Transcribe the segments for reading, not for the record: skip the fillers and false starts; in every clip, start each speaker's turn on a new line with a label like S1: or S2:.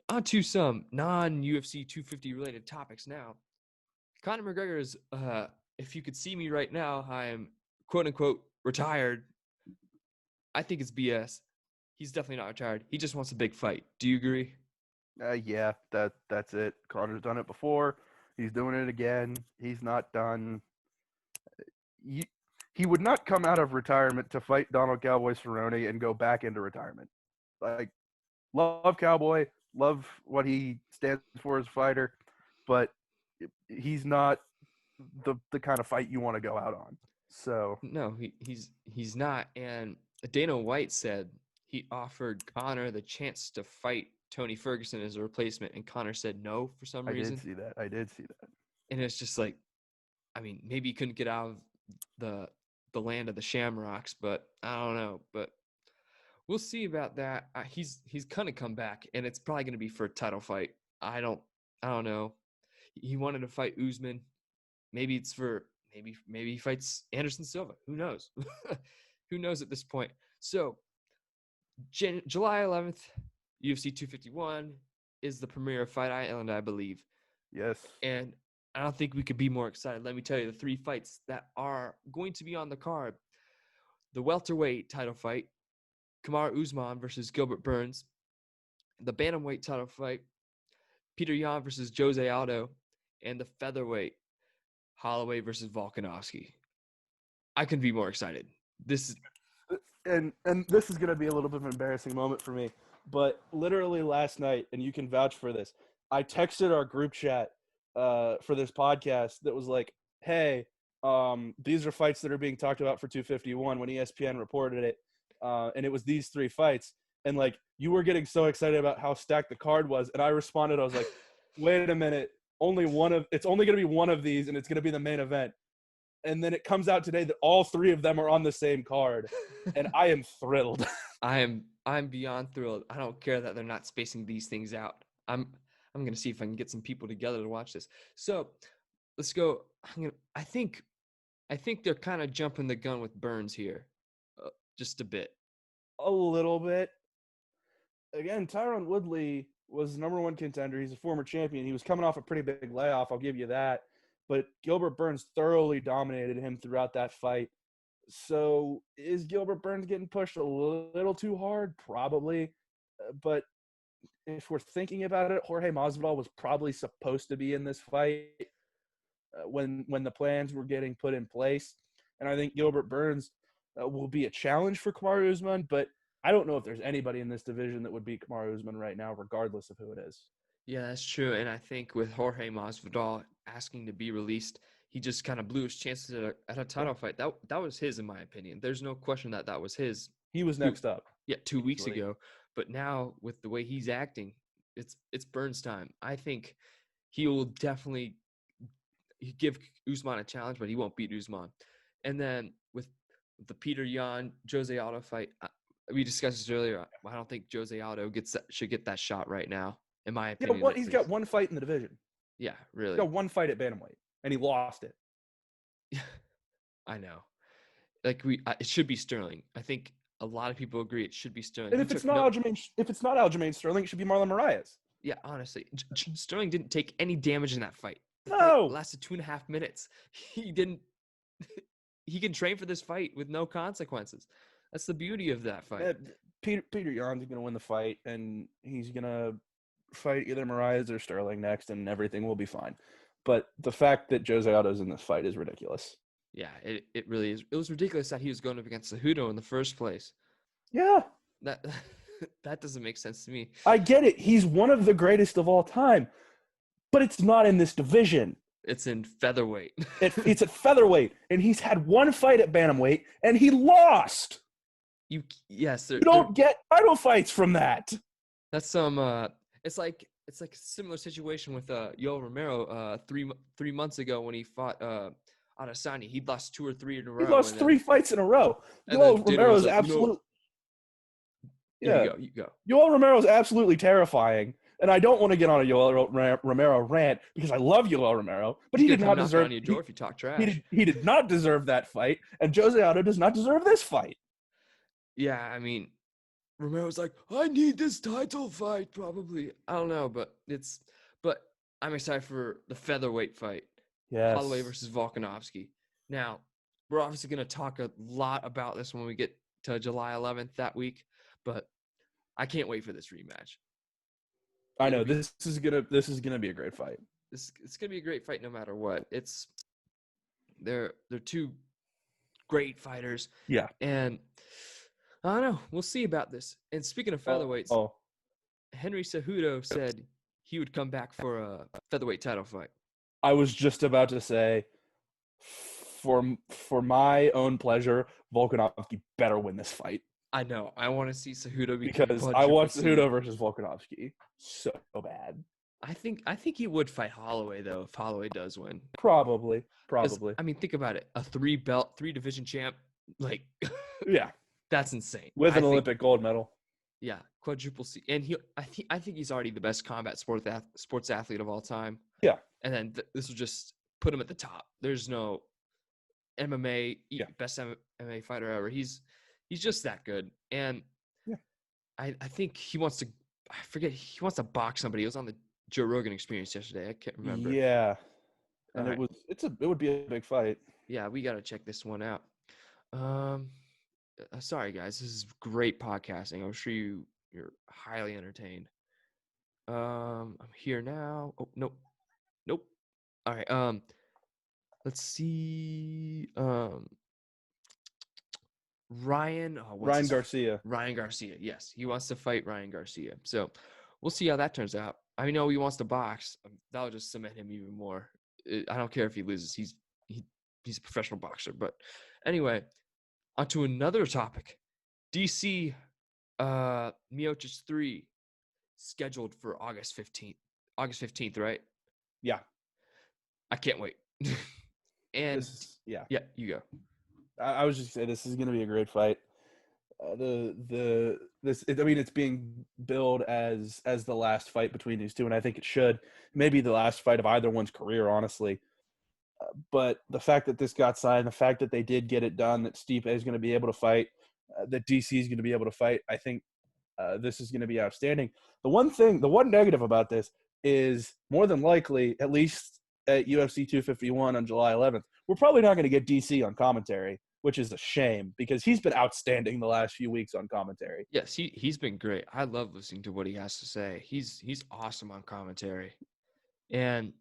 S1: On to some non-UFC 250 related topics now. Conor McGregor is, if you could see me right now, I am quote unquote retired. I think it's BS. He's definitely not retired. He just wants a big fight. Do you agree?
S2: Yeah, that's it. Connor's done it before. He's doing it again. He's not done. He would not come out of retirement to fight Donald Cowboy Cerrone and go back into retirement. Like, love Cowboy, love what he stands for as a fighter, but he's not the kind of fight you want to go out on. So
S1: No, he's not. And Dana White said he offered Conor the chance to fight Tony Ferguson as a replacement, and Conor said no for some
S2: I did
S1: reason.
S2: see that. I did see that.
S1: And it's just like, I mean, maybe he couldn't get out of the land of the Shamrocks, but I don't know. But we'll see about that. He's gonna come back, and it's probably gonna be for a title fight. I don't know. He wanted to fight Usman. Maybe it's for maybe he fights Anderson Silva. Who knows? Who knows at this point? So July 11th, UFC 251 is the premiere of Fight Island, I believe.
S2: Yes.
S1: And I don't think we could be more excited. Let me tell you the three fights that are going to be on the card. The welterweight title fight, Kamaru Usman versus Gilbert Burns. The bantamweight title fight, Peter Yan versus Jose Aldo. And the featherweight, Holloway versus Volkanovski. I couldn't be more excited. This is
S2: and this is going to be a little bit of an embarrassing moment for me, but literally last night, and you can vouch for this, I texted our group chat for this podcast that was like, hey, these are fights that are being talked about for 251 when ESPN reported it, and it was these three fights, and like you were getting so excited about how stacked the card was, and I responded, I was like, wait a minute, it's only going to be one of these, and it's going to be the main event. And then it comes out today that all three of them are on the same card, and I am thrilled.
S1: I'm beyond thrilled. I don't care that they're not spacing these things out. I'm gonna see if I can get some people together to watch this. So let's go. I think they're kind of jumping the gun with Burns here, just a bit.
S2: A little bit. Again, Tyron Woodley was the number one contender. He's a former champion. He was coming off a pretty big layoff. I'll give you that. But Gilbert Burns thoroughly dominated him throughout that fight. So is Gilbert Burns getting pushed a little too hard? Probably. But if we're thinking about it, Jorge Masvidal was probably supposed to be in this fight when the plans were getting put in place. And I think Gilbert Burns will be a challenge for Kamaru Usman, but I don't know if there's anybody in this division that would beat Kamaru Usman right now, regardless of who it is.
S1: Yeah, that's true. And I think with Jorge Masvidal asking to be released, he just kind of blew his chances at a title fight. That was his, in my opinion. There's no question that was his.
S2: He was next up.
S1: Yeah, 2 weeks ago. But now with the way he's acting, it's Burns time. I think he will definitely give Usman a challenge, but he won't beat Usman. And then with the Peter Yan Jose Aldo fight, we discussed this earlier. I don't think Jose Aldo should get that shot right now, in my opinion.
S2: Yeah, he's got one fight in the division.
S1: Yeah, really.
S2: He's got one fight at bantamweight, and he lost it.
S1: I know. Like it should be Sterling. I think a lot of people agree it should be Sterling.
S2: And if it's not Aljamain Sterling, it should be Marlon Moraes.
S1: Yeah, honestly, Sterling didn't take any damage in that fight.
S2: No,
S1: it lasted 2.5 minutes. He didn't. He can train for this fight with no consequences. That's the beauty of that fight.
S2: Peter Yan's going to win the fight, and he's going to fight either Moraes or Sterling next, and everything will be fine. But the fact that Jose Aldo's in this fight is ridiculous.
S1: Yeah, it really is. It was ridiculous that he was going up against Cejudo in the first place.
S2: Yeah.
S1: That doesn't make sense to me.
S2: I get it. He's one of the greatest of all time, but it's not in this division.
S1: It's in featherweight.
S2: It's at featherweight, and he's had one fight at bantamweight, and he lost. You don't get title fights from that.
S1: That's some. It's like a similar situation with Yoel Romero 3 months ago when he fought Adesanya. He lost 2 or 3 in a row.
S2: He lost 3 fights in a row. Yoel Romero's absolutely.
S1: Yeah, you go.
S2: Yoel Romero is absolutely terrifying, and I don't want to get on a Yoel Romero rant because I love Yoel Romero, but he did not deserve.
S1: On your door if you talk trash.
S2: He did not deserve that fight, and Jose Aldo does not deserve this fight.
S1: Yeah, I mean, Romero's like, I need this title fight, probably. I don't know, but I'm excited for the featherweight fight.
S2: Yes.
S1: Holloway versus Volkanovski. Now, we're obviously going to talk a lot about this when we get to July 11th that week, but I can't wait for this rematch.
S2: I know this is gonna be a great fight.
S1: It's gonna be a great fight no matter what. They're two great fighters.
S2: Yeah.
S1: And I don't know. We'll see about this. And speaking of featherweights, Henry Cejudo said he would come back for a featherweight title fight.
S2: I was just about to say, for my own pleasure, Volkanovski better win this fight.
S1: I know. I want to see Cejudo
S2: because I want Cejudo versus Volkanovski so bad.
S1: I think he would fight Holloway though if Holloway does win.
S2: Probably.
S1: I mean, think about it: a 3-division champ, like,
S2: yeah,
S1: that's insane.
S2: With an Olympic gold medal.
S1: Yeah, quadruple C, and I think he's already the best combat sports athlete of all time.
S2: Yeah,
S1: and then this will just put him at the top. There's no MMA best MMA fighter ever. He's just that good, and I think he wants to. I forget. He wants to box somebody. He was on the Joe Rogan Experience yesterday. I can't remember.
S2: Yeah, and it would be a big fight.
S1: Yeah, we got to check this one out. Sorry guys, this is great podcasting. I'm sure you're highly entertained. I'm here now. Oh, nope. All right. Let's see. Ryan
S2: Garcia.
S1: Ryan Garcia. Yes, he wants to fight Ryan Garcia. So we'll see how that turns out. I know he wants to box. That'll just cement him even more. I don't care if he loses. He's a professional boxer. But anyway, on to another topic. DC Miocic 3 scheduled for August 15th. August 15th, right?
S2: Yeah.
S1: I can't wait. And yeah, you go.
S2: I was just saying this is going to be a great fight. It's being billed as the last fight between these two, and I think it should. Maybe the last fight of either one's career, honestly. But the fact that this got signed, the fact that they did get it done, that Stipe is going to be able to fight, that DC is going to be able to fight, I think this is going to be outstanding. The one negative about this is more than likely, at least at UFC 251 on July 11th, we're probably not going to get DC on commentary, which is a shame because he's been outstanding the last few weeks on commentary.
S1: Yes, he's been great. I love listening to what he has to say. He's awesome on commentary. And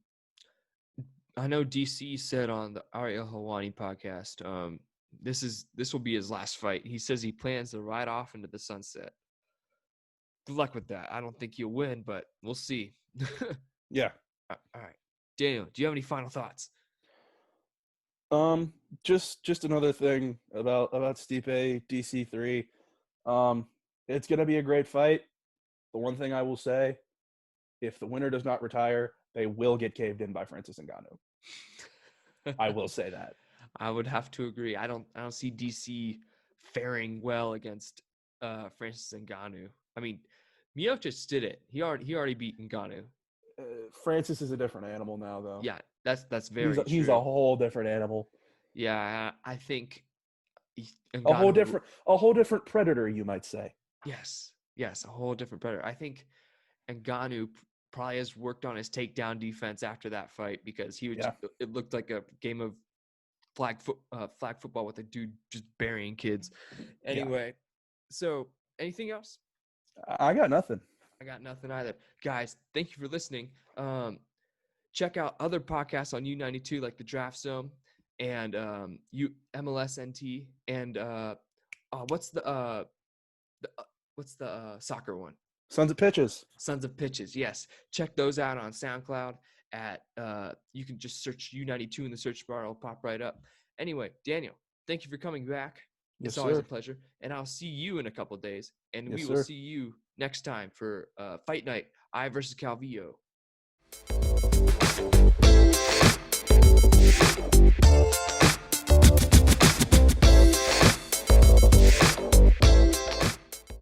S1: I know DC said on the Ariel Helwani podcast, this will be his last fight. He says he plans to ride off into the sunset. Good luck with that. I don't think he'll win, but we'll see.
S2: Yeah.
S1: All right. Daniel, do you have any final thoughts?
S2: Just another thing about Stipe DC3. It's gonna be a great fight. The one thing I will say, if the winner does not retire, they will get caved in by Francis Ngannou. I will say that.
S1: I would have to agree. I don't see DC faring well against Francis Ngannou. I mean, Miocic did it. He already beat Ngannou.
S2: Francis is a different animal now, though.
S1: Yeah, that's very true.
S2: He's a whole different animal.
S1: Yeah, I think
S2: Ngannou, a whole different predator, you might say.
S1: Yes, a whole different predator. I think Ngannou probably has worked on his takedown defense after that fight because it looked like a game of flag football with a dude just burying kids. Anyway, so anything else?
S2: I got nothing.
S1: I got nothing either. Guys, thank you for listening. Check out other podcasts on U92 like the Draft Zone and MLS NT and what's the soccer one?
S2: Sons of Pitches.
S1: Yes. Check those out on SoundCloud at you can just search U92 in the search bar. It'll pop right up. Anyway, Daniel, thank you for coming back.
S2: Yes,
S1: it's always
S2: sir.
S1: a pleasure. And I'll see you in a couple of days. And
S2: Yes,
S1: we will
S2: sir.
S1: see you next time for Fight Night, I versus Calvillo.